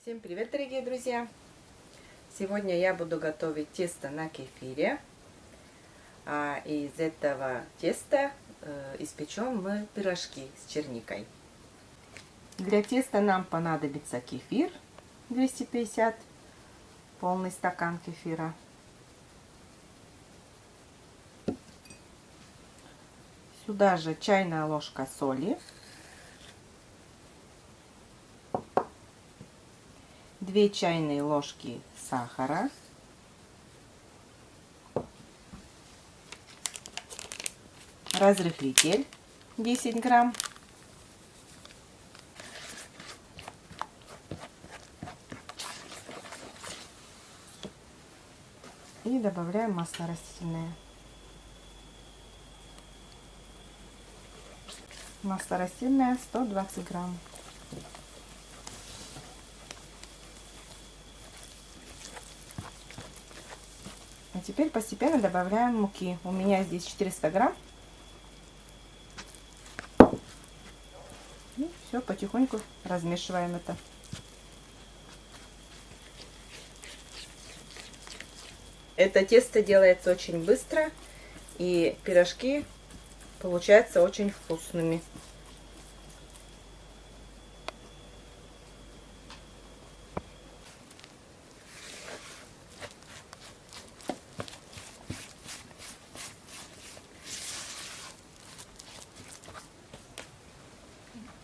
Всем привет, дорогие друзья! Сегодня я буду готовить тесто на кефире. Из этого теста испечем мы пирожки с черникой. Для теста нам понадобится кефир 250, полный стакан кефира. Сюда же чайная ложка соли. 2 чайные ложки сахара, разрыхлитель 10 грамм, и добавляем масло растительное. Масло растительное 120 грамм. А теперь постепенно добавляем муки. У меня здесь 400 грамм. И все, потихоньку размешиваем это. Это тесто делается очень быстро, и пирожки получаются очень вкусными.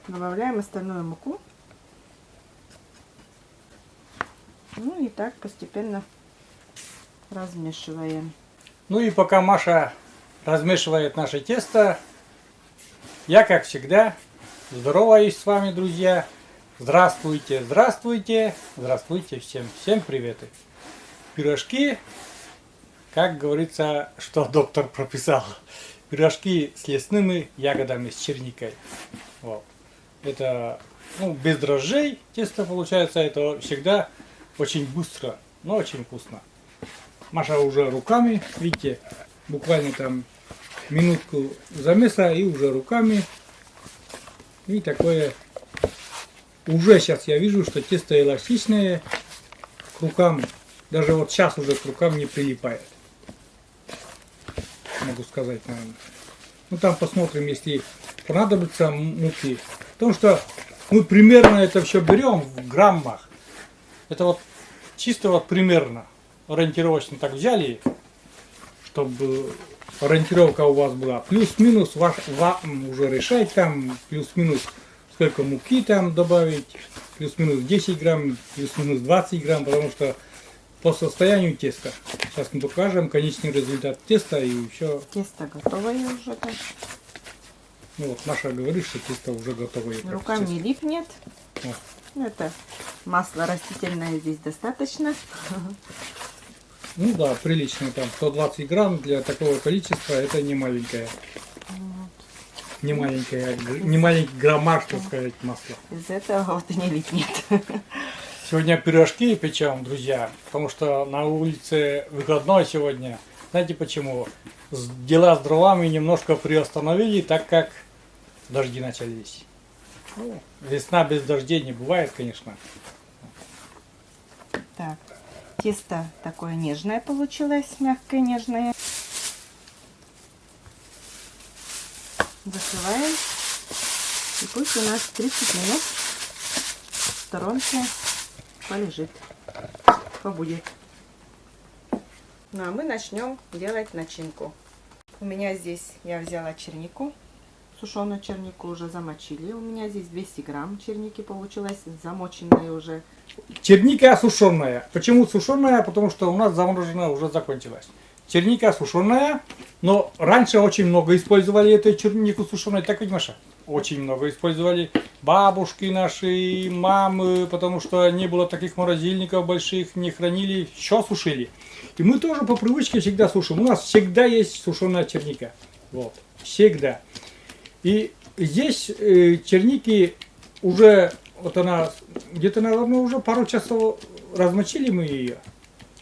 Добавляем остальную муку. Ну и так постепенно размешиваем. Ну и пока Маша размешивает наше тесто, я, как всегда, здороваюсь с вами, друзья. Здравствуйте, здравствуйте, здравствуйте всем. Всем приветы. Пирожки, как говорится, что доктор прописал. Пирожки с лесными ягодами, с черникой. Вот. Это без дрожжей тесто получается, это всегда очень быстро, но очень вкусно. Маша уже руками, видите, буквально там минутку замеса и уже руками. И такое, уже сейчас я вижу, что тесто эластичное, к рукам, даже вот сейчас уже к рукам не прилипает. Могу сказать, наверное. Ну там посмотрим, если понадобится муки. Потому что мы примерно это все берем в граммах. Это вот чисто вот примерно ориентировочно так взяли, чтобы ориентировка у вас была. Плюс-минус вам уже решать там, плюс-минус сколько муки там добавить, плюс-минус 10 грамм, плюс-минус 20 грамм, потому что по состоянию теста. Сейчас мы покажем конечный результат теста и все. Тесто готовое уже. Так. Ну вот Маша говорит, что тесто уже готовое. Рукам не липнет. О. Это масло растительное здесь достаточно. Ну да, прилично, там 120 грамм для такого количества, это не маленькое. Вот. Не маленький граммаж, так сказать, масла. Из этого вот и не липнет. Сегодня пирожки печем, друзья, потому что на улице выходной сегодня. Знаете почему? Дела с дровами немножко приостановили, так как дожди начались. Ну, весна без дождей не бывает, конечно. Так, тесто такое нежное получилось, мягкое, нежное. Закрываем. И пусть у нас 30 минут в сторонке полежит, побудет. Ну а мы начнем делать начинку. У меня здесь я взяла чернику, сушеную чернику уже замочили. У меня здесь 200 грамм черники получилось, замоченная уже. Черника сушеная. Почему сушеная? Потому что у нас замороженная уже закончилась. Черника сушеная, но раньше очень много использовали эту чернику сушеную, так ведь, Маша? Очень много использовали бабушки наши, мамы, потому что не было таких морозильников больших, не хранили, еще сушили. И мы тоже по привычке всегда сушим. У нас всегда есть сушеная черника. Вот. Всегда. И здесь черники уже, вот она, где-то, наверное, уже пару часов размочили мы ее.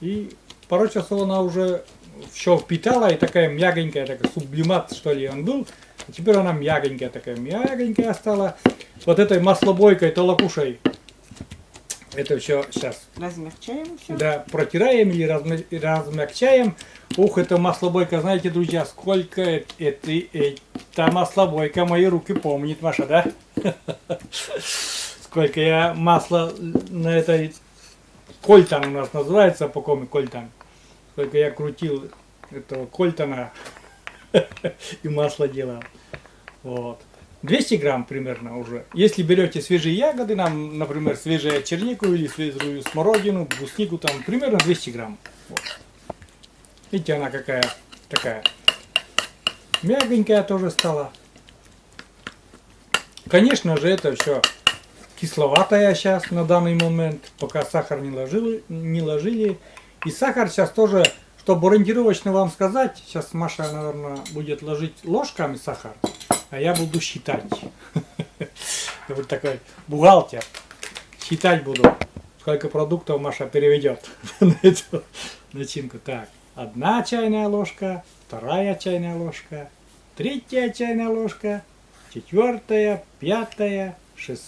И пару часов она уже все впитала, и такая мягенькая, такая сублимат, что ли, он был. А теперь она мягенькая, такая мягенькая стала. Вот этой маслобойкой, толокушей Это все сейчас, Размягчаем все. да, протираем или размягчаем. Ух, это маслобойка, знаете, друзья, сколько это маслобойка, мои руки помнит, Маша, да? Сколько я масла на этой кольтан у нас называется, по коме кольтан. Сколько я крутил этого кольтана и масло делал. Вот. 200 грамм примерно уже. Если берете свежие ягоды, нам, например, свежую чернику или свежую смородину, бруснику, там примерно 200 грамм. Вот. Видите, она какая такая мягенькая тоже стала. Конечно же, это все кисловатая сейчас на данный момент, пока сахар не ложили. И сахар сейчас тоже, чтобы ориентировочно вам сказать, сейчас Маша, наверное, будет ложить ложками сахар, а я буду считать. Я буду такой бухгалтер. Считать буду, сколько продуктов Маша переведет на эту начинку. Так, 1 чайная ложка, 2 чайная ложка, 3 чайная ложка, 4, 5, 6,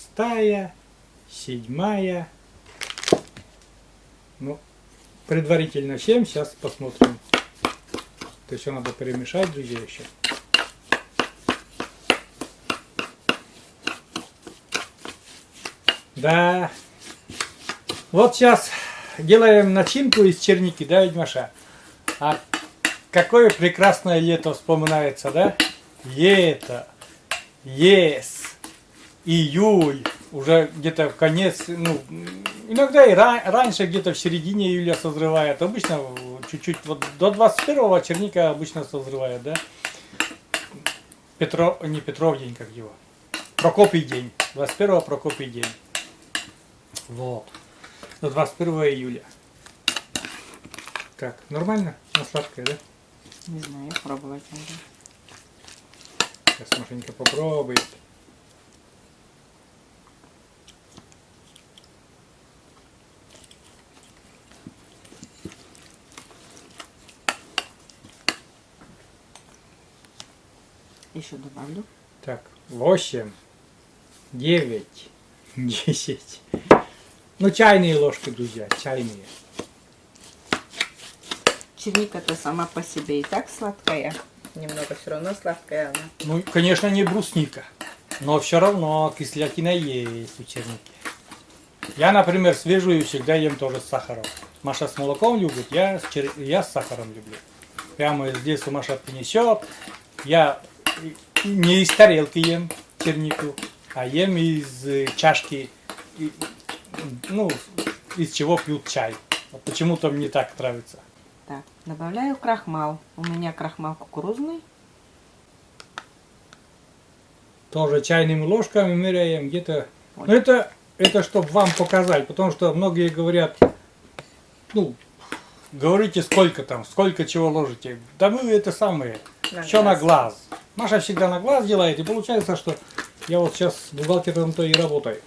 7. Ну, предварительно 7, сейчас посмотрим. Это все надо перемешать, друзья, еще. Да. Вот сейчас делаем начинку из черники, да, ведь, Маша? А какое прекрасное лето вспоминается, да? Лето. Июль. Уже где-то в конец, ну, иногда и раньше, где-то в середине июля созревает. Обычно чуть-чуть, вот до 21-го черника обычно созревает, да? Не Петров день, как его. Прокопий день. 21-го Прокопий день. Вот. До 21 июля. Как? Нормально? На сладкое, да? Не знаю, пробовать надо. Сейчас Машенька попробует. Еще добавлю. Так, 8, 9, 10. Ну, чайные ложки, друзья, чайные. Черника-то сама по себе и так сладкая. Немного все равно сладкая она. Ну, конечно, не брусника, но все равно кислятина есть у черники. Я, например, свежую всегда ем тоже с сахаром. Маша с молоком любит, я с сахаром люблю. Прямо здесь Маша принесет. Я не из тарелки ем чернику, а ем из чашки, ну, из чего пьют чай. Вот почему-то мне так нравится. Так, добавляю крахмал. У меня крахмал кукурузный. Тоже чайными ложками меряем где-то. Но это чтобы вам показать, потому что многие говорят, ну, говорите сколько там, сколько чего ложите. Да вы это самое, все на глаз. Маша всегда на глаз делает, и получается, что я вот сейчас с бухгалтером-то и работаю.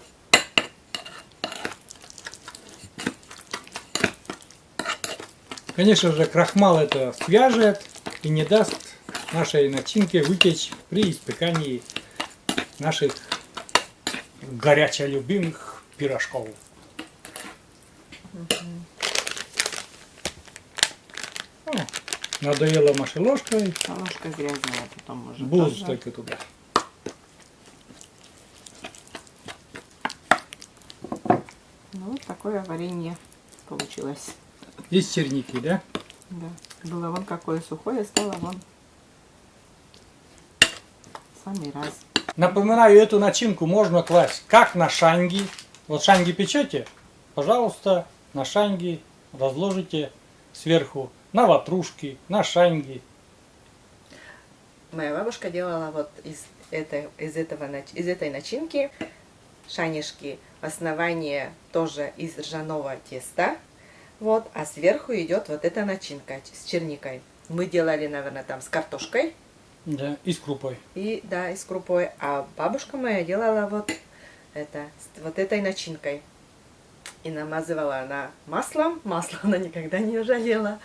Конечно же, крахмал это свяжет и не даст нашей начинке вытечь при испекании наших горячо любимых пирожков. О, надоело Маше ложкой. А ложка грязная, потом можно Буз тоже. только туда. Ну, вот такое варенье получилось. Из черники, да? Да. Было вон какое сухое, стало вон самый раз. Напоминаю, эту начинку можно класть как на шанги. Вот шанги печете, пожалуйста, на шанги разложите сверху, на ватрушки, на шанги. Моя бабушка делала вот из этой начинки шанишки. Основание тоже из ржаного теста. Вот, а сверху идет вот эта начинка с черникой. Мы делали, наверное, там с картошкой. Да, и с крупой. И, да, и с крупой. А бабушка моя делала вот это, с вот этой начинкой. И намазывала она маслом. Масло она никогда не жалела.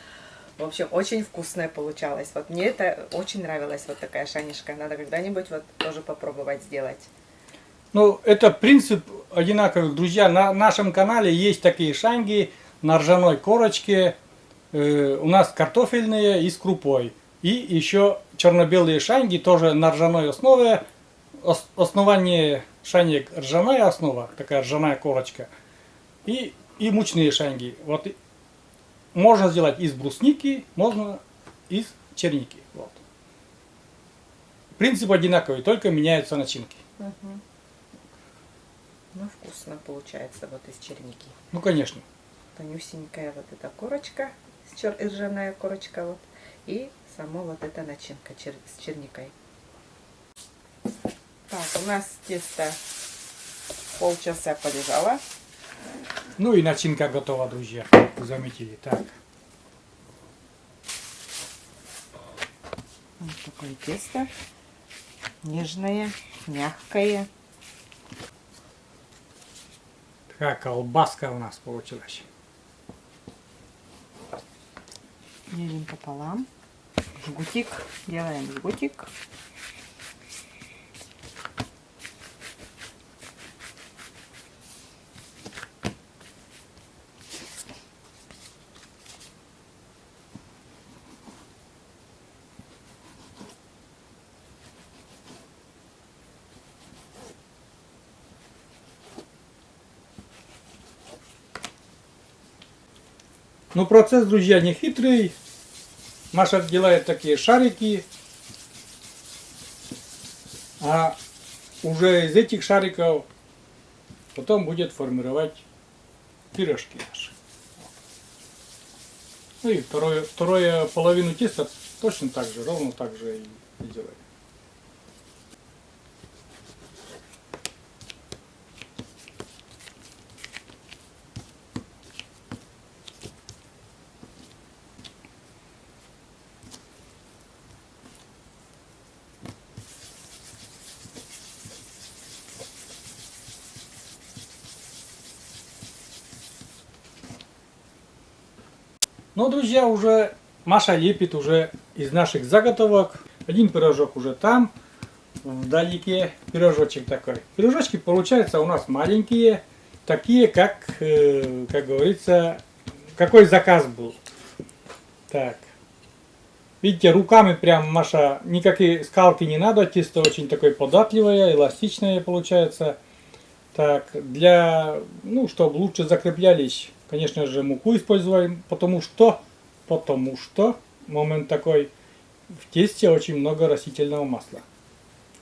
В общем, очень вкусная получалась. Вот мне это очень нравилось, вот такая шанишка. Надо когда-нибудь вот тоже попробовать сделать. Ну, это принцип одинаковый, друзья. На нашем канале есть такие шанги на ржаной корочке. У нас картофельные и с крупой. И еще черно-белые шанги тоже на ржаной основе. Основание шанек ржаная основа, такая ржаная корочка. И мучные шанги. Вот можно сделать из брусники, можно из черники. Вот. Принцип одинаковый, только меняются начинки. Мгм. Ну, вкусно получается вот из черники. Ну, конечно. Тонюсенькая вот эта корочка, ржаная корочка вот, и само вот эта начинка с черникой. Так, у нас тесто полчаса полежало. Ну и начинка готова, друзья. Как вы заметили. Так. Вот такое тесто. Нежное, мягкое. Такая колбаска у нас получилась. Делим пополам. Жгутик. Делаем жгутик. Ну, процесс, друзья, не хитрый. Маша делает такие шарики. А уже из этих шариков потом будет формировать пирожки наши. Ну и вторую половину теста точно так же, ровно так же и делаем. Ну, друзья, уже Маша лепит уже из наших заготовок. Один пирожок уже там, вдалеке, пирожочек такой. Пирожочки получаются у нас маленькие, такие, как говорится, какой заказ был. Так. Видите, руками прям Маша, никакие скалки не надо, тесто очень такое податливое, эластичное получается. Так, чтобы лучше закреплялись, конечно же, муку используем, потому что момент такой, в тесте очень много растительного масла.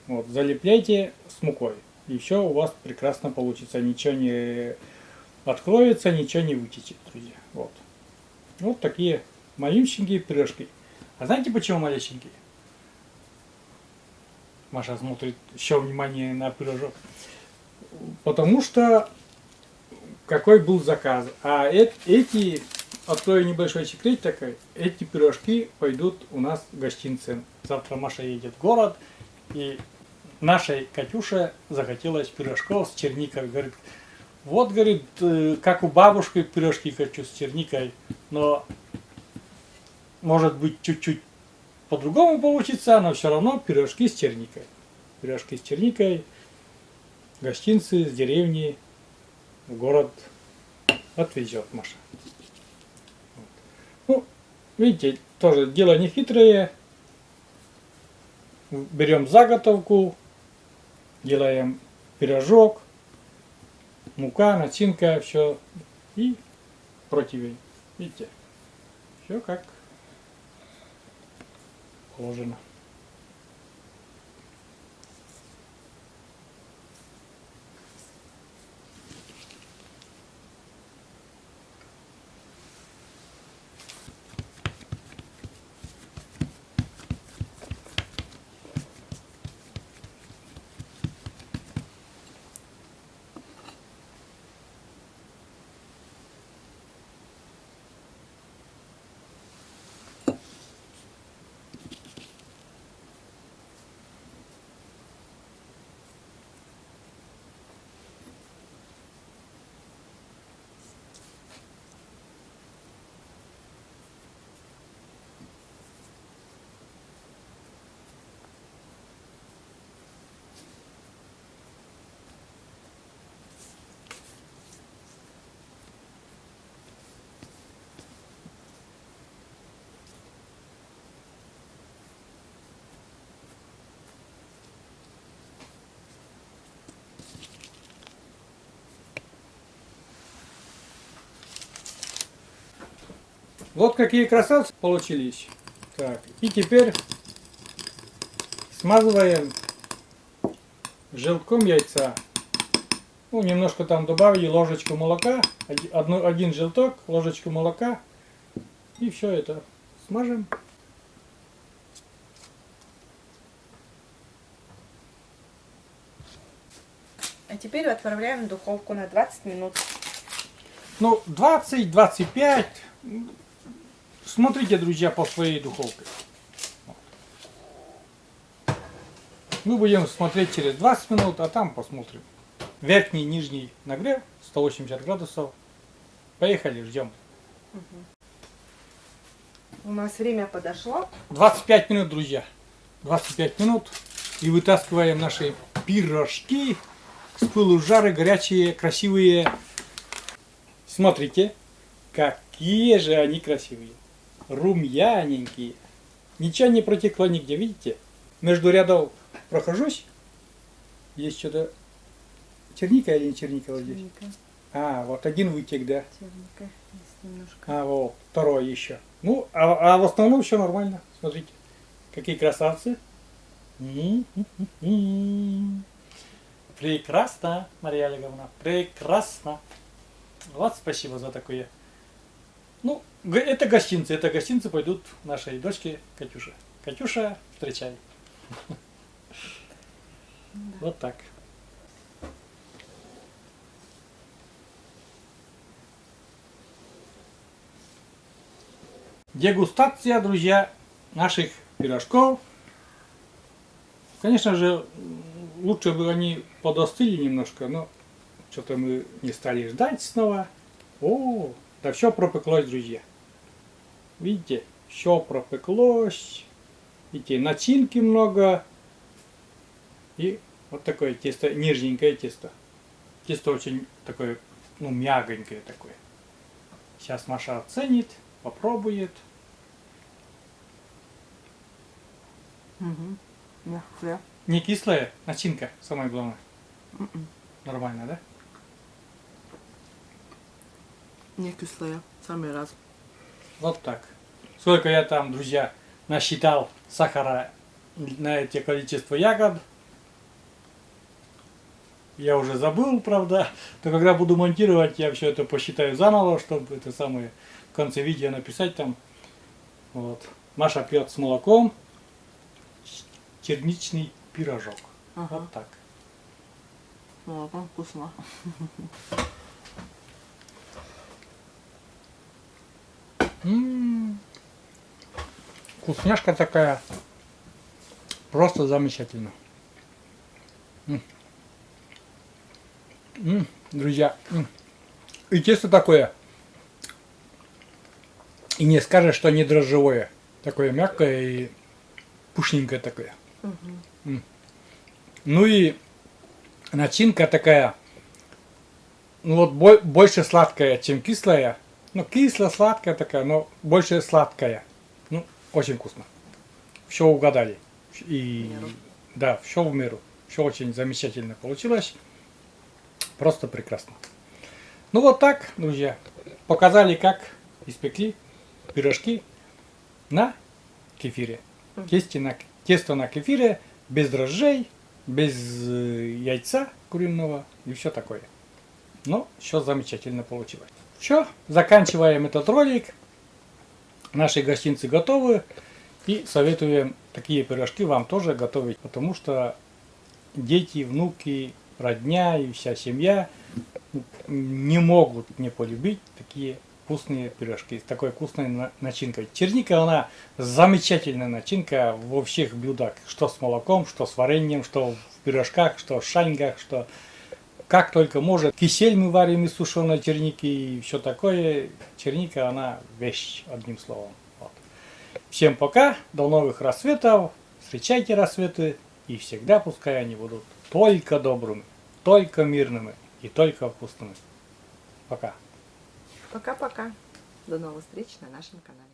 Вот, залепляйте с мукой, и все у вас прекрасно получится, ничего не откроется, ничего не вытечет, друзья. Вот, вот такие малюсенькие пирожки. А знаете, почему малюсенькие? Маша смотрит еще внимание на пирожок. Потому что какой был заказ. А эти, открою небольшой секрет такой, эти пирожки пойдут у нас гостинцем. Завтра Маша едет в город, и нашей Катюше захотелось пирожков с черникой. Говорит, вот, говорит, как у бабушки пирожки хочу с черникой, но может быть чуть-чуть по-другому получится, но все равно пирожки с черникой. Пирожки с черникой. Гостинцы с деревни в город отвезет Маша. Ну, видите, тоже дело не хитрое. Берем заготовку, делаем пирожок, мука, начинка, все. И противень. Видите, все как положено. Вот какие красавцы получились. Так, и теперь смазываем желтком яйца. Ну, немножко там добавили ложечку молока, один желток, ложечку молока. И все это смажем. А теперь отправляем в духовку на 20 минут. Ну, 20-25. Смотрите, друзья, по своей духовке. Мы будем смотреть через 20 минут, а там посмотрим. Верхний, нижний нагрев 180 градусов. Поехали, ждем. У нас время подошло. 25 минут, друзья. 25 минут. И вытаскиваем наши пирожки с пылу с жары, горячие, красивые. Смотрите, какие же они красивые. Румяненькие. Ничего не протекло нигде, видите? Между рядов прохожусь. Есть что-то. Черника или не черника вот здесь? Черника. А, вот один вытек, да. Черника. Есть немножко. А, вот, второй еще. Ну, а в основном все нормально. Смотрите, какие красавцы. Прекрасно, Мария Олеговна, прекрасно. Вот спасибо за такое. Ну, это гостинцы пойдут нашей дочке Катюше. Катюша, встречай. Вот так. Дегустация, друзья, наших пирожков. Конечно же, лучше бы они подостыли немножко, но что-то мы не стали ждать снова. О, да все пропеклось, друзья. Видите, все пропеклось. Видите, начинки много. И вот такое тесто, нежненькое тесто. Тесто очень такое, ну, мягонькое такое. Сейчас Маша оценит, попробует. Угу. Мягкая. Не кислая начинка, самое главное. М-м. Нормально, да? Не кислая. Самый раз. Вот так. Сколько я там, друзья, насчитал сахара на эти количество ягод. Я уже забыл, правда. Но когда буду монтировать, я все это посчитаю заново, чтобы это самое в конце видео написать там. Вот. Маша пьет с молоком черничный пирожок. Ага. Вот так. Молоко вкусно. Вкусняшка такая. Просто замечательно. Друзья. И тесто такое. И не скажешь, что не дрожжевое. Такое мягкое и пушненькое такое. Угу. Ну и начинка такая. Ну вот больше сладкая, чем кислая. Ну, кисло-сладкая такая, но больше сладкая. Ну, очень вкусно. Все угадали. И да, все в меру. Все очень замечательно получилось. Просто прекрасно. Ну вот так, друзья. Показали, как испекли пирожки на кефире. Тесто на кефире, без дрожжей, без яйца куриного и все такое. Но все замечательно получилось. Все, заканчиваем этот ролик. Наши гостинцы готовы. И советуем такие пирожки вам тоже готовить. Потому что дети, внуки, родня и вся семья не могут не полюбить такие вкусные пирожки с такой вкусной начинкой. Черника, она замечательная начинка во всех блюдах. Что с молоком, что с вареньем, что в пирожках, что в шаньгах, что как только может. Кисель мы варим из сушеной черники и все такое. Черника, она вещь, одним словом. Вот. Всем пока, до новых рассветов. Встречайте рассветы и всегда пускай они будут только добрыми, только мирными и только вкусными. Пока. Пока-пока. До новых встреч на нашем канале.